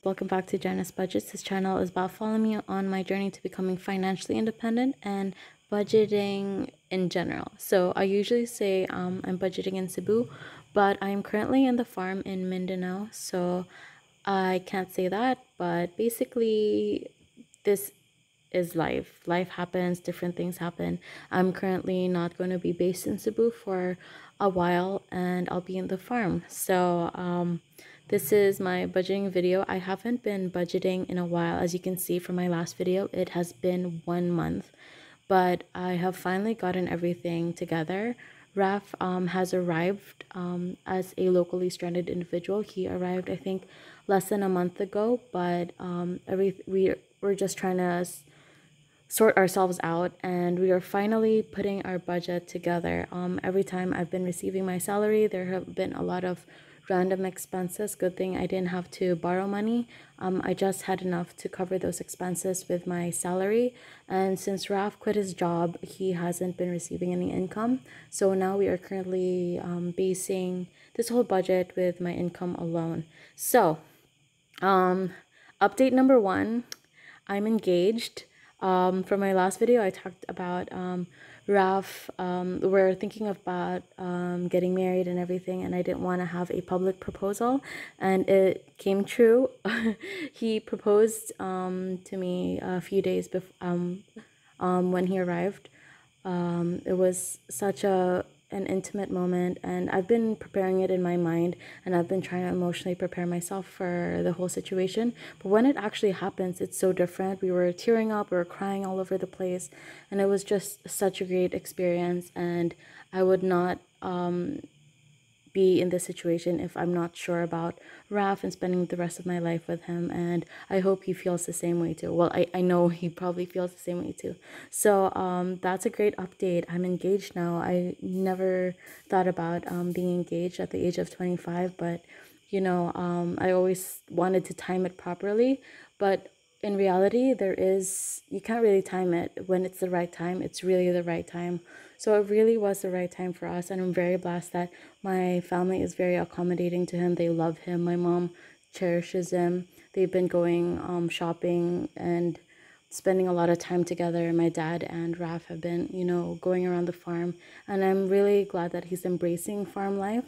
Welcome back to Janice Budgets. This channel is about following me on my journey to becoming financially independent and budgeting in general. So I usually say I'm budgeting in Cebu, but I'm currently in the farm in Mindanao, so I can't say that. But basically, this is life. Life happens, different things happen. I'm currently not going to be based in Cebu for a while, and I'll be in the farm. So this is my budgeting video. I haven't been budgeting in a while. As you can see from my last video, it has been 1 month, but I have finally gotten everything together. Raf has arrived as a locally stranded individual. He arrived, I think, less than a month ago, but we're just trying to sort ourselves out, and we are finally putting our budget together. Every time I've been receiving my salary, there have been a lot of random expenses. Good thing I didn't have to borrow money. I just had enough to cover those expenses with my salary. And since Raf quit his job, he hasn't been receiving any income. So now we are currently basing this whole budget with my income alone. So update number one, I'm engaged. From my last video, I talked about Raf. We're thinking about getting married and everything, and I didn't want to have a public proposal, and it came true. He proposed to me a few days before when he arrived. It was such an intimate moment, and I've been preparing it in my mind, and I've been trying to emotionally prepare myself for the whole situation. But when it actually happens, it's so different. We were tearing up, we were crying all over the place, and it was just such a great experience. And I would not be in this situation if I'm not sure about Raf and spending the rest of my life with him. And I hope he feels the same way too. Well, I know he probably feels the same way too. So that's a great update. I'm engaged now. I never thought about being engaged at the age of 25, but I always wanted to time it properly. But in reality, you can't really time it. When it's the right time, it's really the right time. So it really was the right time for us, and I'm very blessed that my family is very accommodating to him. They love him. My mom cherishes him. They've been going shopping and spending a lot of time together. My dad and Raf have been, going around the farm, and I'm really glad that he's embracing farm life.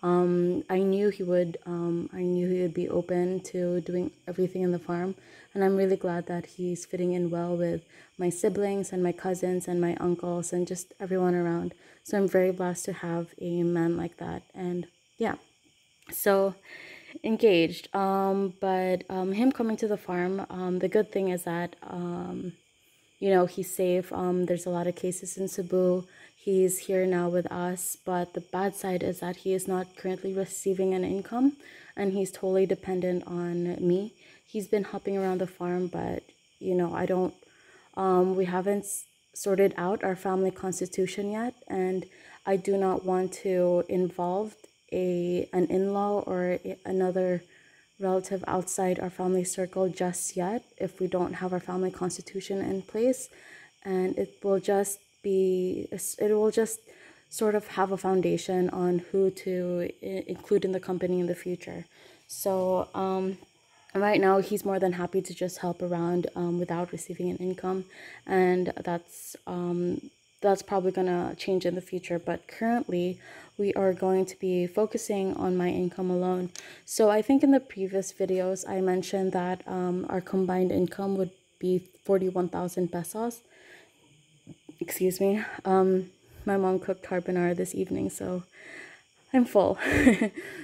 I knew he would. I knew he would be open to doing everything in the farm, and I'm really glad that he's fitting in well with my siblings and my cousins and my uncles and just everyone around. So I'm very blessed to have a man like that. And yeah, so engaged. But him coming to the farm. The good thing is that he's safe. There's a lot of cases in Cebu. He's here now with us, but the bad side is that he is not currently receiving an income, and he's totally dependent on me. He's been helping around the farm, but I don't. We haven't sorted out our family constitution yet, and I do not want to involve an in-law or another relative outside our family circle just yet if we don't have our family constitution in place. And it will just sort of have a foundation on who to include in the company in the future. So right now he's more than happy to just help around without receiving an income, and that's probably gonna change in the future. But currently we are going to be focusing on my income alone. So I think in the previous videos I mentioned that our combined income would be 41,000 pesos. Excuse me. My mom cooked carbonara this evening, so I'm full.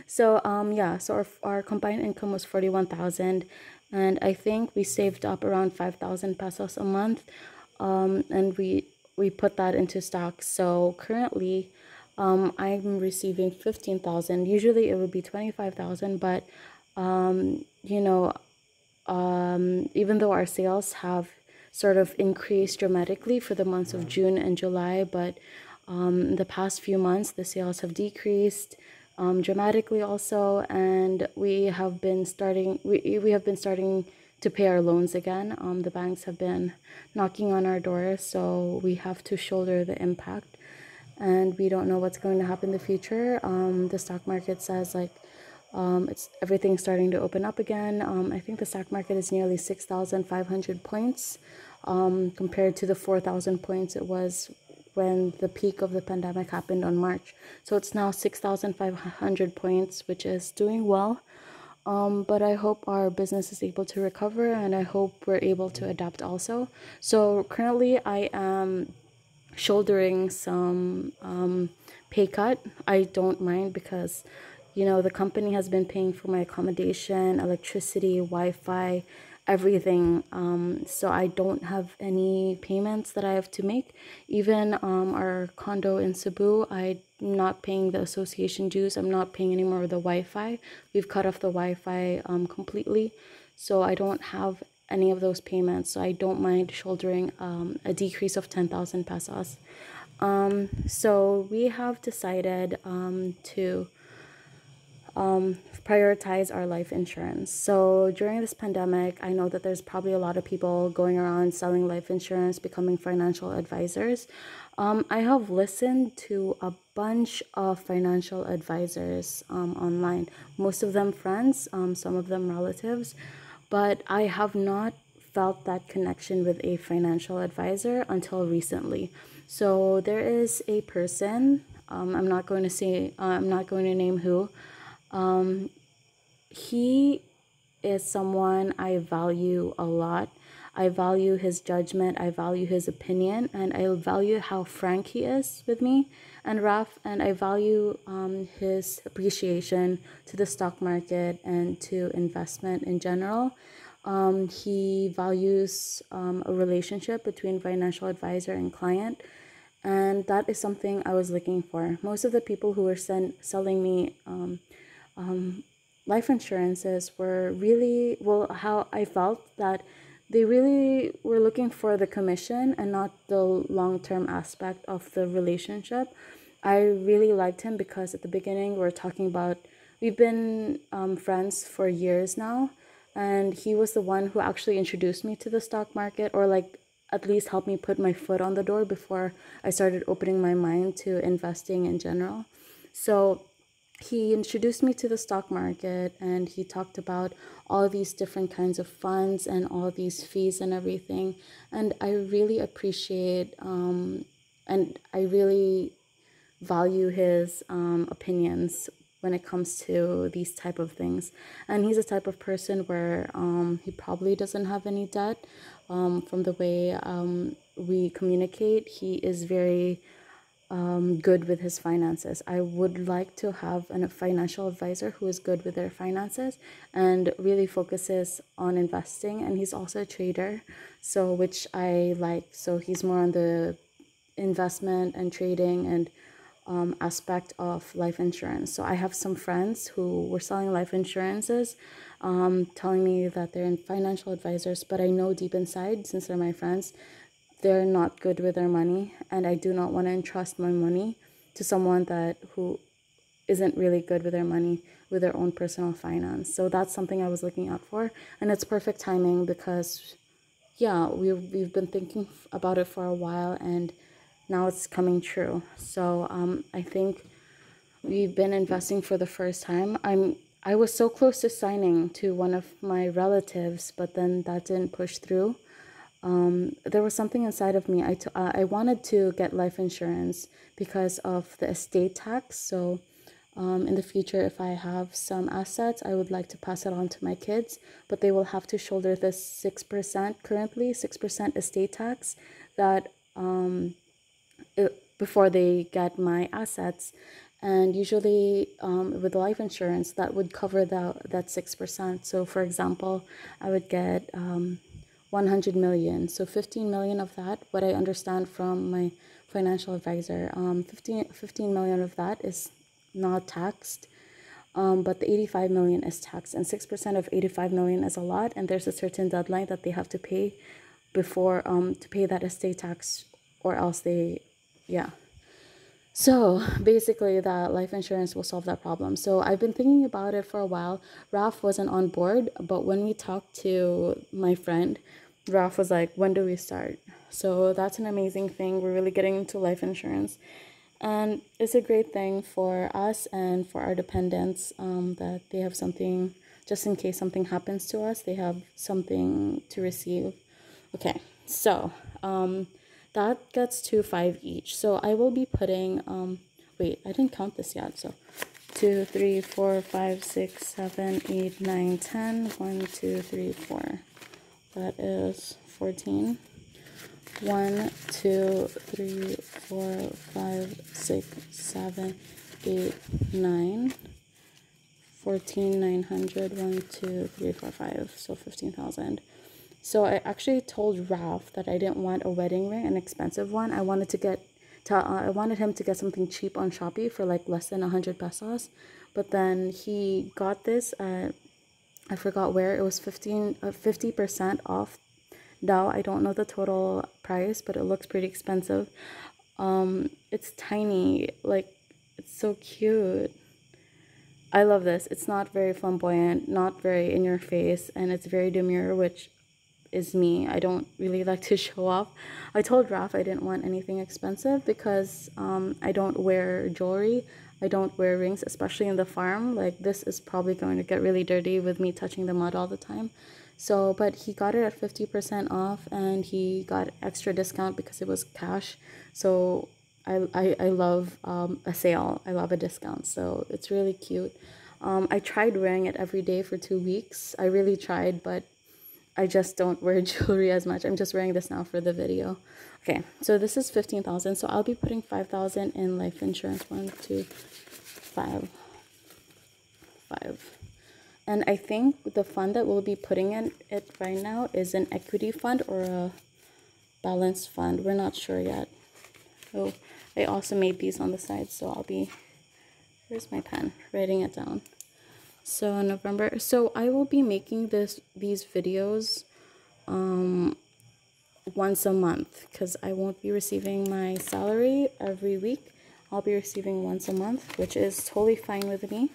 So yeah, so our combined income was 41,000, and I think we saved up around 5,000 pesos a month, and we put that into stocks. So currently I'm receiving 15,000. Usually it would be 25,000, but even though our sales have sort of increased dramatically for the months of June and July, but the past few months the sales have decreased dramatically also, and we have been starting to pay our loans again. The banks have been knocking on our doors, so we have to shoulder the impact, and we don't know what's going to happen in the future. The stock market says like It's everything's starting to open up again. I think the stock market is nearly 6,500 points, compared to the 4,000 points it was when the peak of the pandemic happened on March. So it's now 6,500 points, which is doing well. But I hope our business is able to recover, and I hope we're able to adapt also. So currently, I am shouldering some pay cut. I don't mind because, the company has been paying for my accommodation, electricity, Wi-Fi, everything. So I don't have any payments that I have to make. Even our condo in Cebu, I'm not paying the association dues. I'm not paying any more of the Wi-Fi. We've cut off the Wi-Fi completely. So I don't have any of those payments. So I don't mind shouldering a decrease of 10,000 pesos. So we have decided to prioritize our life insurance. So during this pandemic, I know that there's probably a lot of people going around selling life insurance, becoming financial advisors. I have listened to a bunch of financial advisors online, most of them friends, some of them relatives, but I have not felt that connection with a financial advisor until recently. So there is a person, I'm not going to say, I'm not going to name who. He is someone I value a lot. I value his judgment, I value his opinion, and I value how frank he is with me and Raf, and I value his appreciation to the stock market and to investment in general. He values a relationship between financial advisor and client, and that is something I was looking for. Most of the people who were selling me life insurances were really, well, how I felt that they really were looking for the commission and not the long-term aspect of the relationship. I really liked him because at the beginning we were talking about, we've been friends for years now, and he was the one who actually introduced me to the stock market, or like at least helped me put my foot on the door before I started opening my mind to investing in general. So he introduced me to the stock market, and he talked about all these different kinds of funds and all these fees and everything. And I really appreciate and I really value his opinions when it comes to these type of things. And he's a type of person where he probably doesn't have any debt. From the way we communicate, he is very good with his finances. I would like to have a financial advisor who is good with their finances and really focuses on investing. And he's also a trader, so which I like. So he's more on the investment and trading and aspect of life insurance. So I have some friends who were selling life insurances, telling me that they're in financial advisors, but I know deep inside, since they're my friends, they're not good with their money, and I do not want to entrust my money to someone that who isn't really good with their money, with their own personal finance. So that's something I was looking out for, and it's perfect timing because yeah, we've been thinking about it for a while, and now it's coming true. So I think we've been investing for the first time. I was so close to signing to one of my relatives, but then that didn't push through. There was something inside of me. I wanted to get life insurance because of the estate tax. So in the future, if I have some assets, I would like to pass it on to my kids, but they will have to shoulder this 6%, currently 6% estate tax, that before they get my assets. And usually with life insurance, that would cover that 6%. So for example, I would get 100 million. So 15 million of that, what I understand from my financial advisor, 15 million of that is not taxed. But the 85 million is taxed, and 6% of 85 million is a lot. And there's a certain deadline that they have to pay before to pay that estate tax, or else they, yeah. So basically, that life insurance will solve that problem. So I've been thinking about it for a while. Raf wasn't on board, but when we talked to my friend, Raf was like, when do we start? So that's an amazing thing. We're really getting into life insurance. And it's a great thing for us and for our dependents, that they have something, just in case something happens to us, they have something to receive. Okay, so that gets to 5 each. So I will be putting, wait, I didn't count this yet. So 2, 3, 4, 5, 6, 7, 8, 9, 10. 1, 2, 3, 4. That is 14. 1, 2, 3, 4, 5, 6, 7, 8, 9. 14,900. 1, 2, 3, 4, 5. So 15,000. So I actually told Ralph that I didn't want a wedding ring, an expensive one. I wanted him to get something cheap on Shopee for like less than 100 pesos. But then he got this at, I forgot where, it was 50% off. Now I don't know the total price, but it looks pretty expensive. It's tiny, like it's so cute. I love this. It's not very flamboyant, not very in your face, and it's very demure, which is me. I don't really like to show off. I told Raf I didn't want anything expensive because I don't wear jewelry. I don't wear rings, especially in the farm. Like, this is probably going to get really dirty with me touching the mud all the time. So, but he got it at 50% off, and he got extra discount because it was cash. So I love a sale. I love a discount. So it's really cute. I tried wearing it every day for 2 weeks. I really tried, but I just don't wear jewelry as much. I'm just wearing this now for the video. Okay, so this is 15,000. So I'll be putting 5,000 in life insurance. 1, 2, 5. And I think the fund that we'll be putting in it right now is an equity fund or a balanced fund. We're not sure yet. Oh, I also made these on the side, so I'll be, where's my pen? Writing it down. So November, so I will be making these videos once a month because I won't be receiving my salary every week. I'll be receiving once a month, which is totally fine with me.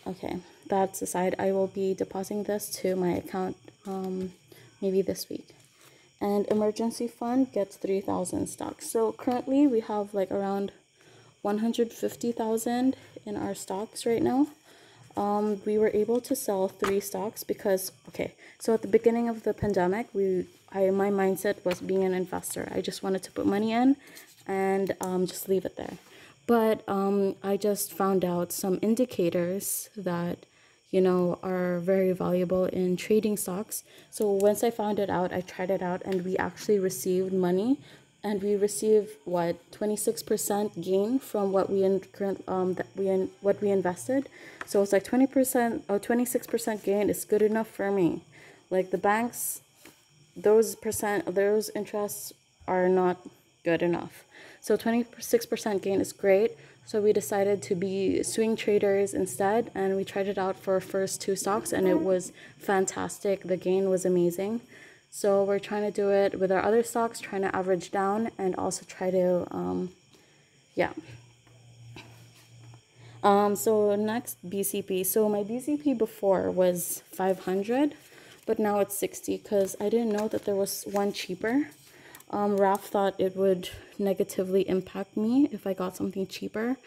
Okay, that's aside. I will be depositing this to my account maybe this week. And emergency fund gets 3,000 stocks. So currently we have like around 150,000 in our stocks right now. We were able to sell 3 stocks because, okay, so at the beginning of the pandemic, my mindset was being an investor. I just wanted to put money in and just leave it there. But I just found out some indicators that, you know, are very valuable in trading stocks. So once I found it out, I tried it out, and we actually received money. And we received what, 26% gain from what we invested. So it's like 20% or 26% gain is good enough for me. Like the banks, those interests are not good enough. So 26% gain is great. So we decided to be swing traders instead, and we tried it out for our first 2 stocks, and it was fantastic. The gain was amazing. So we're trying to do it with our other stocks, trying to average down and also try to, yeah. So next, BCP. So my BCP before was 500, but now it's 60 because I didn't know that there was one cheaper. Raf thought it would negatively impact me if I got something cheaper,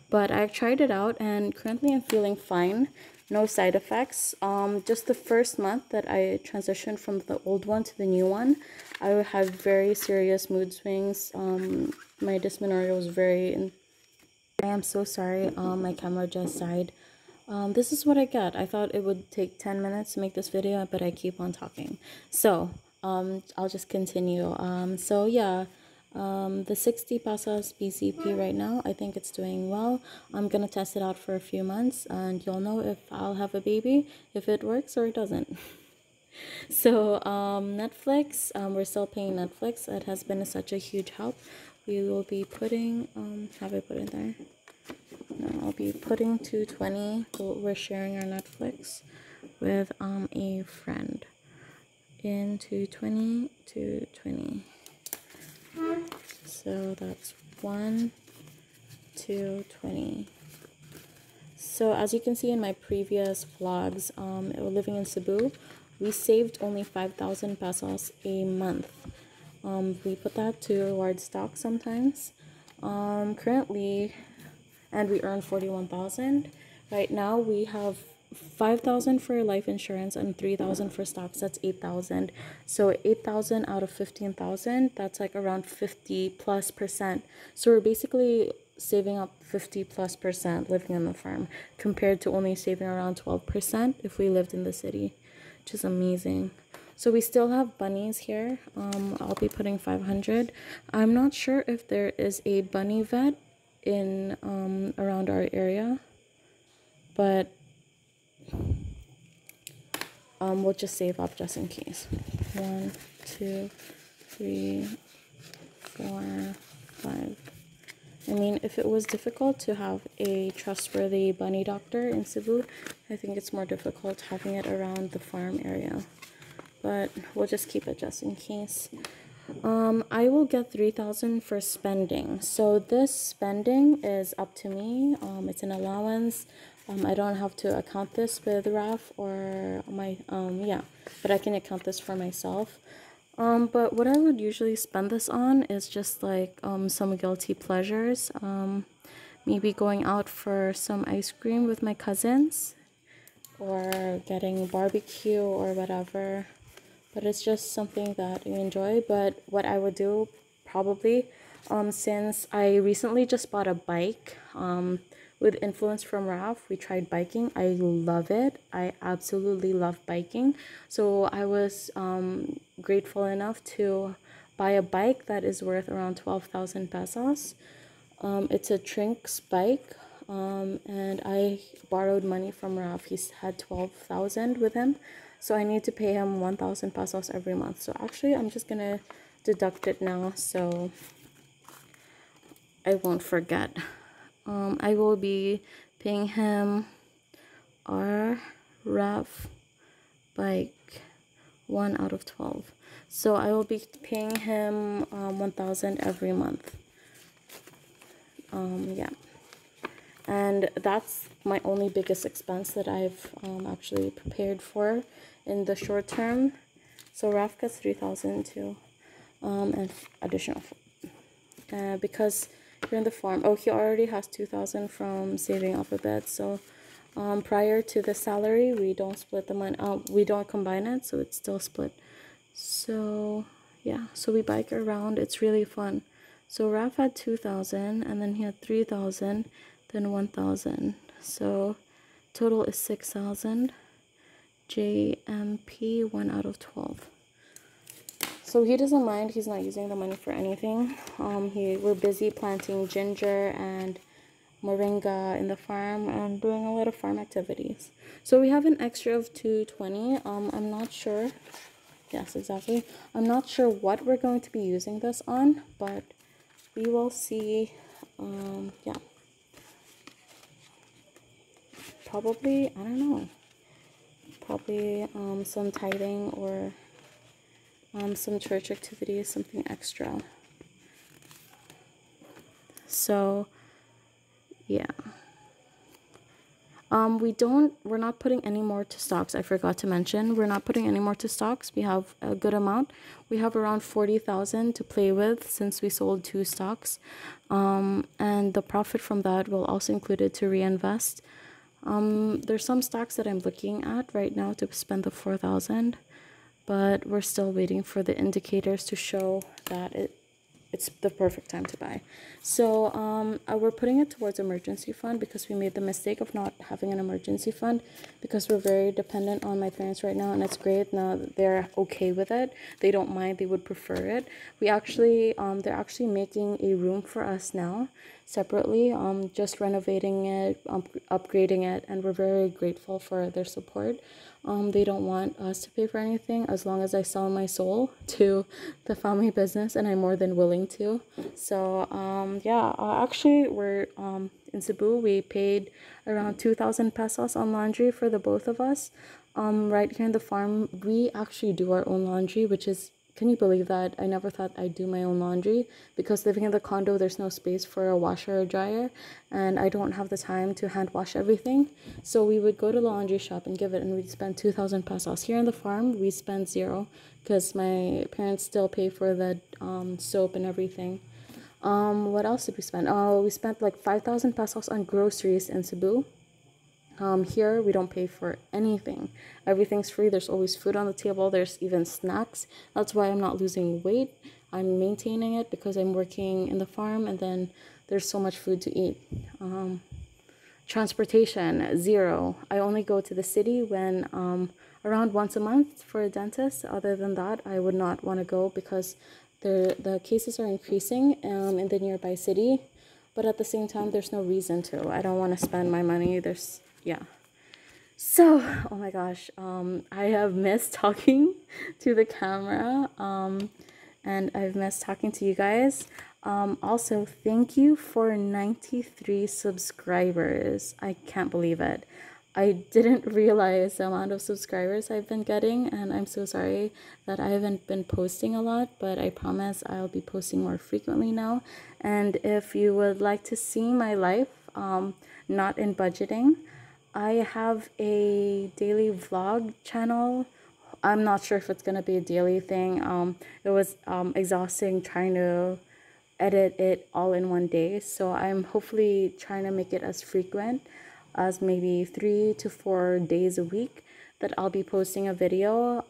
but I tried it out and currently I'm feeling fine. No side effects. Just the first month that I transitioned from the old one to the new one, I had very serious mood swings. My dysmenorrhea was very... I am so sorry, my camera just died. This is what I get. I thought it would take 10 minutes to make this video, but I keep on talking. So, I'll just continue. So yeah, the 60 pesos BCP right now, I think it's doing well. I'm gonna test it out for a few months, and you'll know if I'll have a baby, if it works or it doesn't. So, Netflix, we're still paying Netflix. It has been such a huge help. We will be putting, have I put it there? No, I'll be putting 220. We're sharing our Netflix with a friend. In 220, 220. So that's 1, 220. So as you can see in my previous vlogs, living in Cebu, we saved only 5,000 pesos a month. We put that towards stock sometimes. Currently, and we earn 41,000. Right now we have 5,000 for life insurance and 3,000 for stocks. That's 8,000. So 8,000 out of 15,000, that's like around 50 plus percent. So we're basically saving up 50 plus percent living on the farm compared to only saving around 12% if we lived in the city, which is amazing. So we still have bunnies here. I'll be putting 500. I'm not sure if there is a bunny vet in around our area, but we'll just save up just in case. 1, 2, 3, 4, 5. I mean, if it was difficult to have a trustworthy bunny doctor in Cebu, I think it's more difficult having it around the farm area. But we'll just keep it just in case. I will get 3,000 for spending. So this spending is up to me. It's an allowance. I don't have to account this with Raf or my yeah, but I can account this for myself. But what I would usually spend this on is just like some guilty pleasures. Maybe going out for some ice cream with my cousins, or getting barbecue or whatever. But it's just something that you enjoy. But what I would do probably, since I recently just bought a bike, with influence from Ralph, we tried biking. I love it. I absolutely love biking. So I was grateful enough to buy a bike that is worth around 12,000 pesos. It's a Trinks bike. And I borrowed money from Ralph. He's had 12,000 with him. So I need to pay him 1,000 pesos every month. So actually, I'm just going to deduct it now so I won't forget. I will be paying him our RAF bike 1 out of 12. So I will be paying him 1,000 every month. Yeah. And that's my only biggest expense that I've actually prepared for in the short term. So Raf gets 3,000 too, and additional because you're in the farm. Oh, he already has 2,000 from saving up a bit. So prior to the salary, we don't split the money. We don't combine it, so it's still split. So yeah, so we bike around. It's really fun. So Raf had 2,000, and then he had 3,000. Then 1,000. So total is 6,000. JMP 1 out of 12. So he doesn't mind. He's not using the money for anything. We're busy planting ginger and moringa in the farm and doing a lot of farm activities. So we have an extra of 220. I'm not sure. Yes, exactly. I'm not sure what we're going to be using this on, but we will see. Yeah. Probably, I don't know, probably some tithing or some church activities, something extra. So yeah, we're not putting any more to stocks. I forgot to mention, we're not putting any more to stocks. We have a good amount. We have around 40,000 to play with since we sold 2 stocks, and the profit from that will also include it to reinvest. There's some stocks that I'm looking at right now to spend the 4,000, but we're still waiting for the indicators to show that it's the perfect time to buy. So we're putting it towards emergency fund because we made the mistake of not having an emergency fund because we're very dependent on my parents right now, and it's great now that they're okay with it. They don't mind. They would prefer it. We actually they're actually making a room for us now separately, just renovating it, upgrading it, and we're very grateful for their support. They don't want us to pay for anything as long as I sell my soul to the family business, and I'm more than willing to. So yeah, actually we're in Cebu. We paid around 2,000 pesos on laundry for the both of us. Right here in the farm, we actually do our own laundry, which is, can you believe that? I never thought I'd do my own laundry because living in the condo, there's no space for a washer or dryer, and I don't have the time to hand wash everything. So we would go to the laundry shop and give it, and we'd spend 2,000 pesos. Here in the farm, we spend 0 because my parents still pay for the soap and everything. What else did we spend? Oh, we spent like 5,000 pesos on groceries in Cebu. Here we don't pay for anything. Everything's free. There's always food on the table. There's even snacks. That's why I'm not losing weight. I'm maintaining it because I'm working in the farm, and then there's so much food to eat. Transportation, zero. I only go to the city when around once a month for a dentist. Other than that, I would not want to go because the cases are increasing in the nearby city. But at the same time, there's no reason to. I don't want to spend my money. Yeah. So, oh my gosh, I have missed talking to the camera, and I've missed talking to you guys. Also, thank you for 93 subscribers. I can't believe it. I didn't realize the amount of subscribers I've been getting, and I'm so sorry that I haven't been posting a lot, but I promise I'll be posting more frequently now. And if you would like to see my life, not in budgeting, I have a daily vlog channel. I'm not sure if it's gonna be a daily thing. It was exhausting trying to edit it all in one day, so I'm hopefully trying to make it as frequent as maybe 3 to 4 days a week that I'll be posting a video.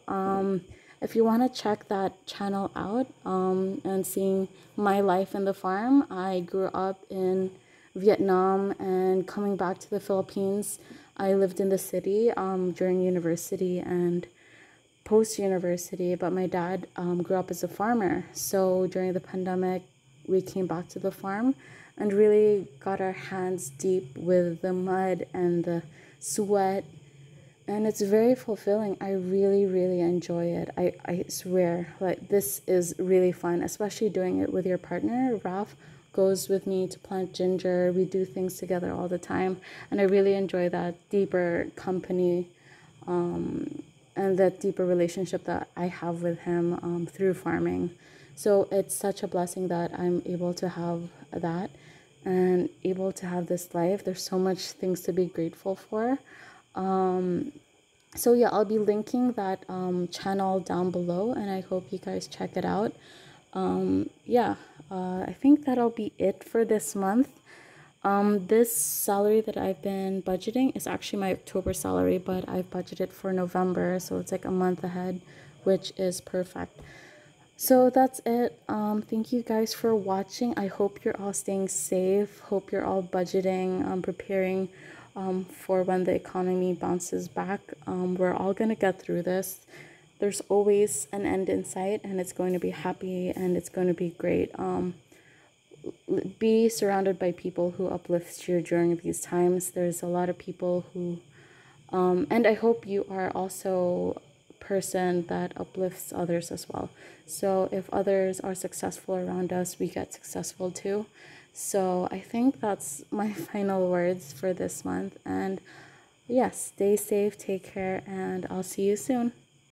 If you want to check that channel out and seeing my life in the farm, I grew up in Vietnam, and coming back to the Philippines, I lived in the city during university and post-university, but my dad grew up as a farmer. So during the pandemic, we came back to the farm and really got our hands deep with the mud and the sweat. And it's very fulfilling. I really, really enjoy it. I swear, like, this is really fun, especially doing it with your partner. Ralph goes with me to plant ginger. We do things together all the time. And I really enjoy that deeper company and that deeper relationship that I have with him through farming. So it's such a blessing that I'm able to have that and able to have this life. There's so much things to be grateful for. So yeah, I'll be linking that channel down below, and I hope you guys check it out. Yeah, I think that'll be it for this month. This salary that I've been budgeting is actually my October salary, but I've budgeted for November, so it's like a month ahead, which is perfect. So that's it. Thank you guys for watching. I hope you're all staying safe. Hope you're all budgeting, preparing for when the economy bounces back. We're all gonna get through this. There's always an end in sight, and it's going to be happy, and it's going to be great. Be surrounded by people who uplift you during these times. There's a lot of people who, and I hope you are also a person that uplifts others as well. So if others are successful around us, we get successful too. So I think that's my final words for this month. And yes, stay safe, take care, and I'll see you soon.